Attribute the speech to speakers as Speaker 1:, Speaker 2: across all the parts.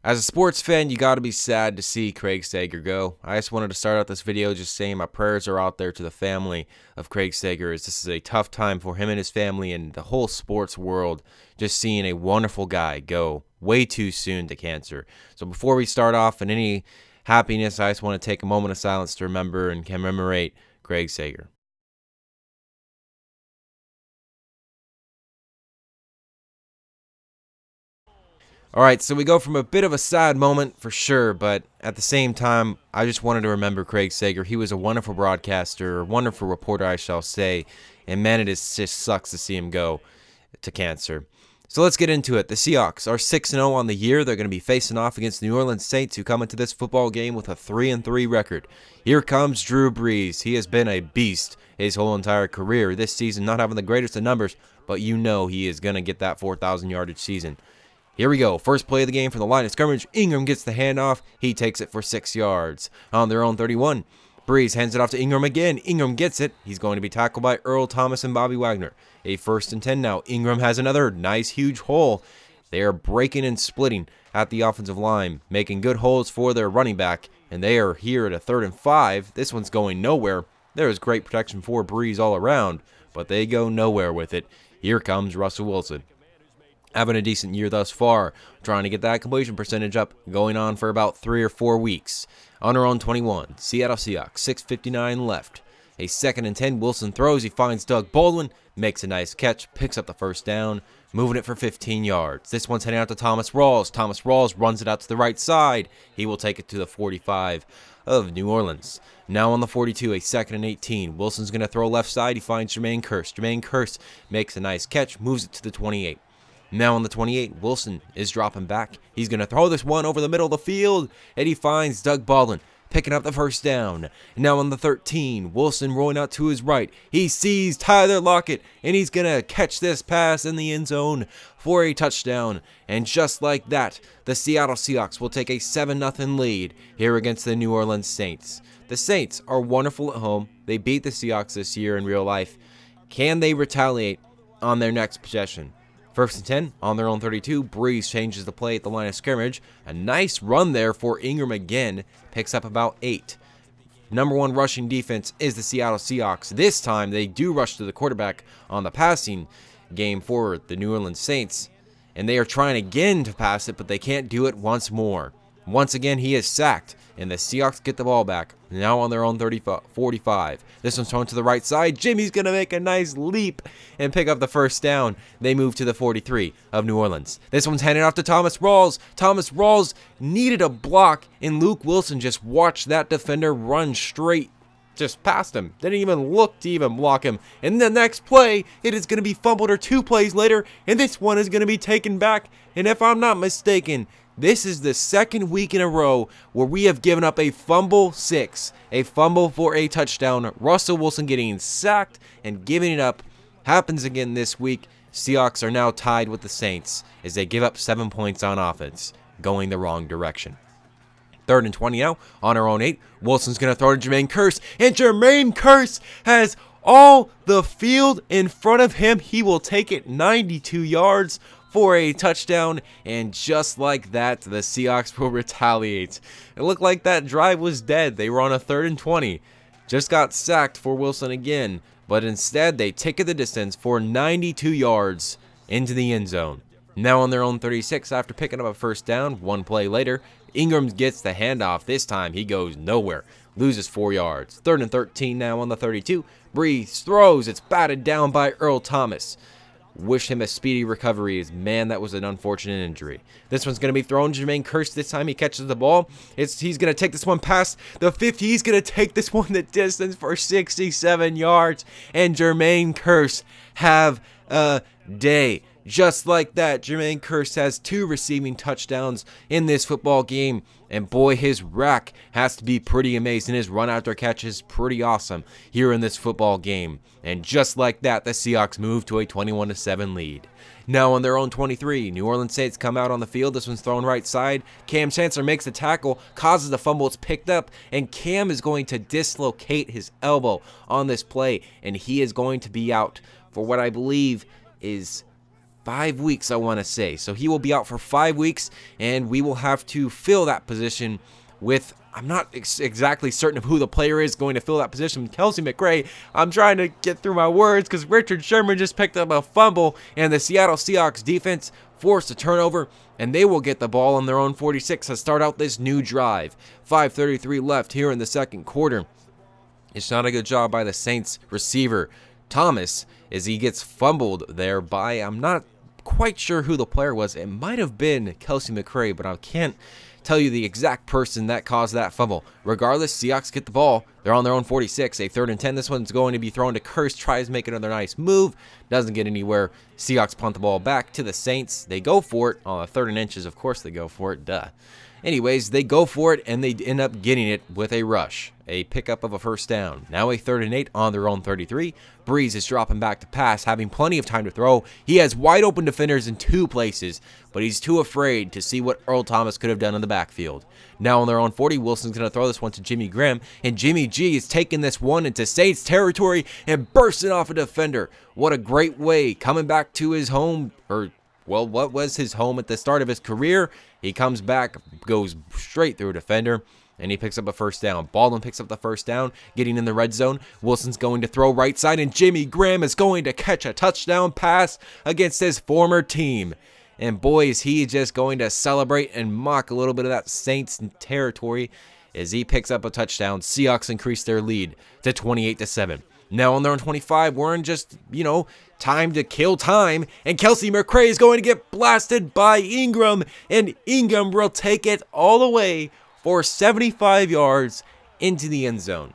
Speaker 1: As a sports fan, you gotta be sad to see Craig Sager go. I just wanted to start out this video just saying my prayers are out there to the family of Craig Sager, as this is a tough time for him and his family and the whole sports world, just seeing a wonderful guy go way too soon to cancer. So before we start off in any happiness, I just want to take a moment of silence to remember and commemorate Craig Sager. Alright, so we go from a bit of a sad moment for sure, but at the same time, I just wanted to remember Craig Sager. He was a wonderful broadcaster, a wonderful reporter, I shall say, and man, it just sucks to see him go to cancer. So let's get into it. The Seahawks are 6-0 on the year. They're going to be facing off against the New Orleans Saints, who come into this football game with a 3-3 record. Here comes Drew Brees. He has been a beast his whole entire career. This season, not having the greatest of numbers, but you know he is going to get that 4,000 yardage season. Here we go. First play of the game from the line of scrimmage. Ingram gets the handoff. He takes it for 6 yards. On their own 31, Brees hands it off to Ingram again. Ingram gets it. He's going to be tackled by Earl Thomas and Bobby Wagner. A 1st and 10 now. Ingram has another nice huge hole. They are breaking and splitting at the offensive line, making good holes for their running back, and they are here at a 3rd and 5. This one's going nowhere. There is great protection for Brees all around, but they go nowhere with it. Here comes Russell Wilson. Having a decent year thus far, trying to get that completion percentage up, going on for about 3 or 4 weeks. On our own 21, Seattle Seahawks, 6:59 left. A 2nd and 10, Wilson throws, he finds Doug Baldwin, makes a nice catch, picks up the 1st down, moving it for 15 yards. This one's heading out to Thomas Rawls. Thomas Rawls runs it out to the right side. He will take it to the 45 of New Orleans. Now on the 42, a 2nd and 18. Wilson's going to throw left side. He finds Jermaine Kearse. Jermaine Kearse makes a nice catch, moves it to the 28. Now on the 28, Wilson is dropping back. He's going to throw this one over the middle of the field, and he finds Doug Baldwin picking up the 1st down. Now on the 13, Wilson rolling out to his right. He sees Tyler Lockett, and he's going to catch this pass in the end zone for a touchdown. And just like that, the Seattle Seahawks will take a 7-0 lead here against the New Orleans Saints. The Saints are wonderful at home. They beat the Seahawks this year in real life. Can they retaliate on their next possession? 1st and 10, on their own 32, Brees changes the play at the line of scrimmage. A nice run there for Ingram again, picks up about 8. Number 1 rushing defense is the Seattle Seahawks. This time, they do rush to the quarterback on the passing game for the New Orleans Saints. And they are trying again to pass it, but they can't do it once more. Once again, he is sacked, and the Seahawks get the ball back. Now on their own 45. This one's thrown to the right side. Jimmy's going to make a nice leap and pick up the 1st down. They move to the 43 of New Orleans. This one's handed off to Thomas Rawls. Thomas Rawls needed a block, and Luke Wilson just watched that defender run straight just past him. Didn't even look to even block him. And the next play, it is going to be fumbled, or 2 plays later, and this one is going to be taken back. And if I'm not mistaken, this is the 2nd week in a row where we have given up a fumble 6, a fumble for a touchdown. Russell Wilson getting sacked and giving it up happens again this week. Seahawks are now tied with the Saints as they give up 7 points on offense, going the wrong direction. 3rd and 20 now, on our own 8. Wilson's going to throw to Jermaine Kearse, and Jermaine Kearse has all the field in front of him. He will take it 92 yards for a touchdown, and just like that, the Seahawks will retaliate. It looked like that drive was dead. They were on a 3rd and 20. Just got sacked for Wilson again, but instead they take the distance for 92 yards into the end zone. Now on their own 36 after picking up a 1st down. 1 play later, Ingram gets the handoff. This time he goes nowhere. Loses 4 yards. 3rd and 13 now on the 32. Brees throws. It's batted down by Earl Thomas. Wish him a speedy recovery, as man, that was an unfortunate injury. This one's going to be thrown to Jermaine Kearse. This time he catches the ball. He's going to take this one past the 50. He's going to take this one the distance for 67 yards. And Jermaine Kearse have a day. Just like that, Jermaine Kearse has 2 receiving touchdowns in this football game. And boy, his rack has to be pretty amazing. His run after catch is pretty awesome here in this football game. And just like that, the Seahawks move to a 21-7 lead. Now on their own 23, New Orleans Saints come out on the field. This one's thrown right side. Cam Chancellor makes the tackle, causes the fumble. It's picked up, and Cam is going to dislocate his elbow on this play. And he is going to be out for what I believe is 5 weeks, I want to say. So he will be out for 5 weeks, and we will have to fill that position with, I'm not exactly certain of who the player is going to fill that position. Kelsey McRae. I'm trying to get through my words because Richard Sherman just picked up a fumble, and the Seattle Seahawks defense forced a turnover, and they will get the ball on their own 46 to start out this new drive. 5:33 left here in the second quarter. It's not a good job by the Saints receiver, Thomas, as he gets fumbled there by, I'm not quite sure who the player was. It might have been Kelsey McRae, but I can't tell you the exact person that caused that fumble. Regardless, Seahawks get the ball. They're on their own 46, a 3rd and 10. This one's going to be thrown to Curse, tries to make another nice move, doesn't get anywhere. Seahawks punt the ball back to the Saints. They go for it on a 3rd and inches. Of course they go for it, duh. Anyways, they go for it, and they end up getting it with a rush, a pickup of a first down. Now a 3rd and 8 on their own 33. Breeze is dropping back to pass, having plenty of time to throw. He has wide open defenders in 2 places, but he's too afraid to see what Earl Thomas could have done in the backfield. Now on their own 40, Wilson's going to throw this one to Jimmy Graham, and Jimmy G is taking this one into Saints territory and bursting off a defender. What a great way, coming back to his home, or well, what was his home at the start of his career. He comes back, goes straight through a defender, and he picks up a first down. Baldwin picks up the first down, getting in the red zone. Wilson's going to throw right side, and Jimmy Graham is going to catch a touchdown pass against his former team. And boy, is he just going to celebrate and mock a little bit of that Saints territory as he picks up a touchdown. Seahawks increase their lead to 28-7. Now on their own 25, we're in just, time to kill time. And Kelsey McRae is going to get blasted by Ingram. And Ingram will take it all the way for 75 yards into the end zone.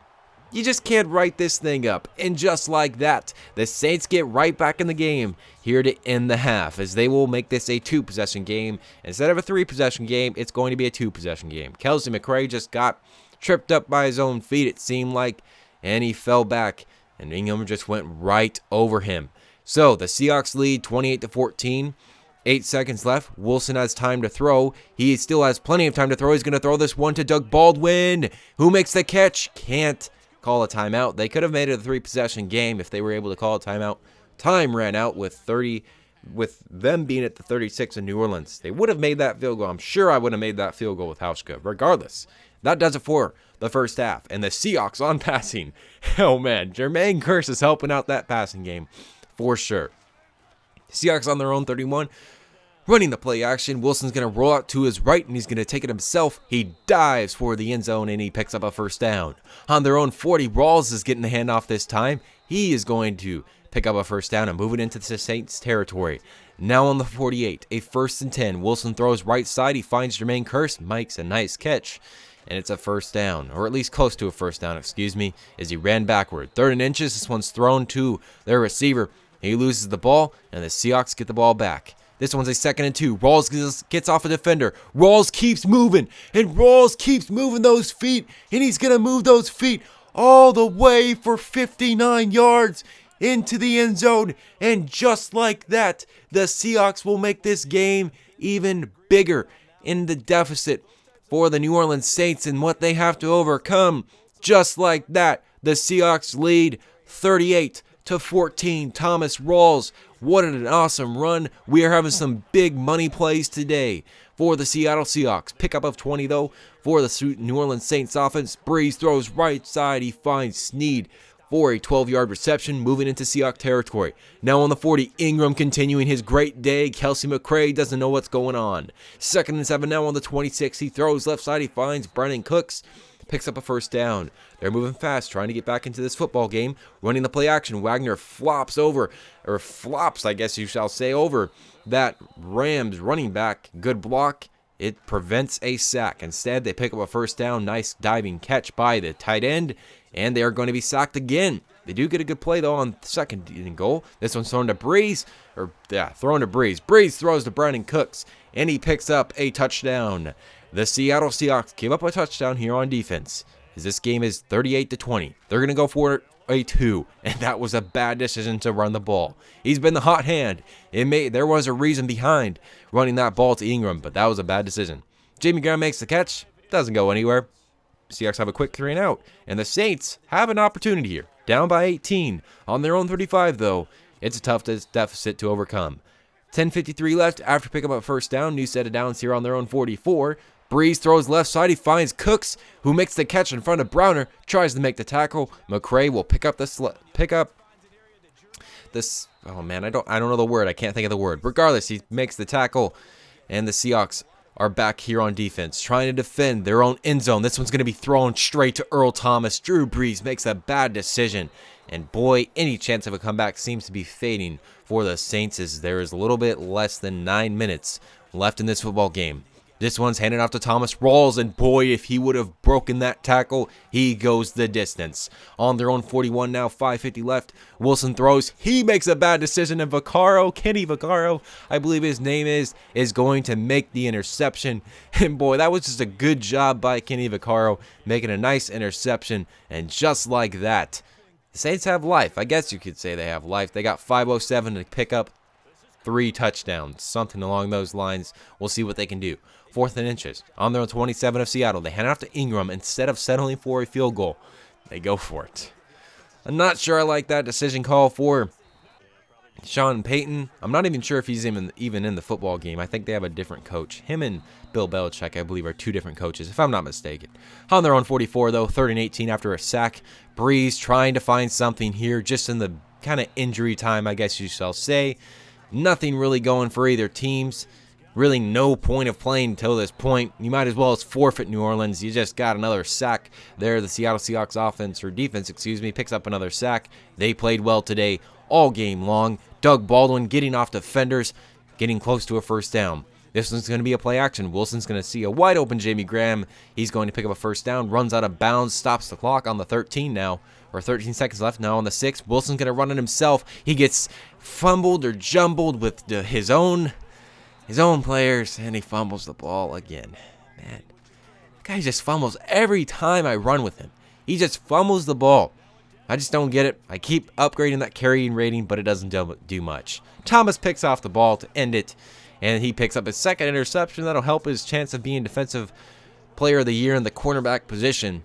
Speaker 1: You just can't write this thing up. And just like that, the Saints get right back in the game here to end the half, as they will make this a 2-possession game. Instead of a 3-possession game, it's going to be a 2-possession game. Kelsey McRae just got tripped up by his own feet, it seemed like, and he fell back. And Ingram just went right over him. So the Seahawks lead 28-14. 8 seconds left. Wilson has time to throw. He still has plenty of time to throw. He's going to throw this one to Doug Baldwin, who makes the catch. Can't call a timeout. They could have made it a 3-possession game if they were able to call a timeout. Time ran out with them being at the 36 in New Orleans. They would have made that field goal. I'm sure I would have made that field goal with Hauschka. Regardless, that does it for the first half. And the Seahawks on passing. Oh, man. Jermaine Kearse is helping out that passing game for sure. Seahawks on their own 31. Running the play action. Wilson's going to roll out to his right, and he's going to take it himself. He dives for the end zone, and he picks up a first down. On their own 40, Rawls is getting the handoff this time. He is going to pick up a first down and move it into the Saints territory. Now on the 48, a 1st and 10. Wilson throws right side. He finds Jermaine Kearse, makes a nice catch. And it's a first down, or at least close to a first down, as he ran backward. 3rd and inches, this one's thrown to their receiver. He loses the ball, and the Seahawks get the ball back. This one's a 2nd and 2. Rawls gets off a defender. Rawls keeps moving, and Rawls keeps moving those feet, and he's going to move those feet all the way for 59 yards into the end zone. And just like that, the Seahawks will make this game even bigger in the deficit for the New Orleans Saints and what they have to overcome. Just like that, the Seahawks lead 38-14. Thomas Rawls, what an awesome run. We are having some big money plays today for the Seattle Seahawks. Pickup of 20, though, for the New Orleans Saints offense. Breeze throws right side. He finds Snead for a 12-yard reception, moving into Seahawks territory. Now on the 40, Ingram continuing his great day. Kelsey McRae doesn't know what's going on. 2nd and 7 now on the 26. He throws left side. He finds Brennan Cooks. Picks up a first down. They're moving fast, trying to get back into this football game. Running the play action. Wagner flops, I guess you shall say, over that Rams running back. Good block. It prevents a sack. Instead, they pick up a first down. Nice diving catch by the tight end. And they are going to be sacked again. They do get a good play, though, on 2nd and goal. This one's thrown to Breeze. Breeze throws to Brandon Cooks, and he picks up a touchdown. The Seattle Seahawks give up a touchdown here on defense, as this game is 38-20. They're going to go for a 2, and that was a bad decision to run the ball. He's been the hot hand. There was a reason behind running that ball to Ingram, but that was a bad decision. Jimmy Graham makes the catch. Doesn't go anywhere. Seahawks have a quick 3 and out, and the Saints have an opportunity here. Down by 18 on their own 35, though. It's a tough deficit to overcome. 10:53 left after picking up a first down. New set of downs here on their own 44. Breeze throws left side. He finds Cooks, who makes the catch in front of Browner. Tries to make the tackle. McCray will pick up this. Oh man, I don't know the word. I can't think of the word. Regardless, he makes the tackle, and the Seahawks are back here on defense, trying to defend their own end zone. This one's going to be thrown straight to Earl Thomas. Drew Brees makes a bad decision, and boy, any chance of a comeback seems to be fading for the Saints as there is a little bit less than 9 minutes left in this football game. This one's handed off to Thomas Rawls, and boy, if he would have broken that tackle, he goes the distance. On their own 41 now, 5:50 left. Wilson throws. He makes a bad decision, and Kenny Vaccaro, I believe his name is going to make the interception. And boy, that was just a good job by Kenny Vaccaro, making a nice interception, and just like that, the Saints have life. I guess you could say they have life. They got 5:07 to pick up 3 touchdowns, something along those lines. We'll see what they can do. 4th and inches. On their own 27 of Seattle. They hand it off to Ingram. Instead of settling for a field goal, they go for it. I'm not sure I like that decision call for Sean Payton. I'm not even sure if he's even in the football game. I think they have a different coach. Him and Bill Belichick, I believe, are 2 different coaches, if I'm not mistaken. On their own 44, though, 3rd and 18 after a sack. Breeze trying to find something here just in the kind of injury time, I guess you shall say. Nothing really going for either teams. Really no point of playing until this point. You might as well as forfeit New Orleans. You just got another sack there. The Seattle Seahawks defense, picks up another sack. They played well today all game long. Doug Baldwin getting off defenders, getting close to a first down. This one's going to be a play action. Wilson's going to see a wide open Jamie Graham. He's going to pick up a first down, runs out of bounds, stops the clock on the 13 now, or 13 seconds left now on the 6. Wilson's going to run it himself. He gets fumbled or jumbled with his own players, and he fumbles the ball again. Man, the guy just fumbles every time I run with him. He just fumbles the ball. I just don't get it. I keep upgrading that carrying rating, but it doesn't do much. Thomas picks off the ball to end it, and he picks up his 2nd interception. That'll help his chance of being Defensive Player of the Year in the cornerback position.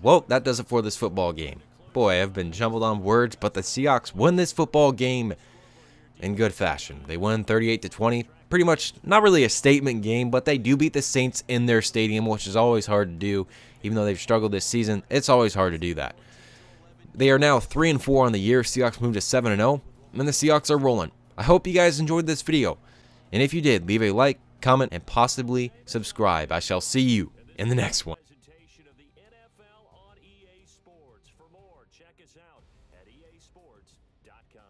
Speaker 1: Well, that does it for this football game. Boy, I've been jumbled on words, but the Seahawks win this football game in good fashion. They win 38-20. Pretty much not really a statement game, but they do beat the Saints in their stadium, which is always hard to do. Even though they've struggled this season, it's always hard to do that. They are now 3-4 on the year. Seahawks moved to 7-0, and the Seahawks are rolling. I hope you guys enjoyed this video, and if you did, leave a like, comment, and possibly subscribe. I shall see you in the next one.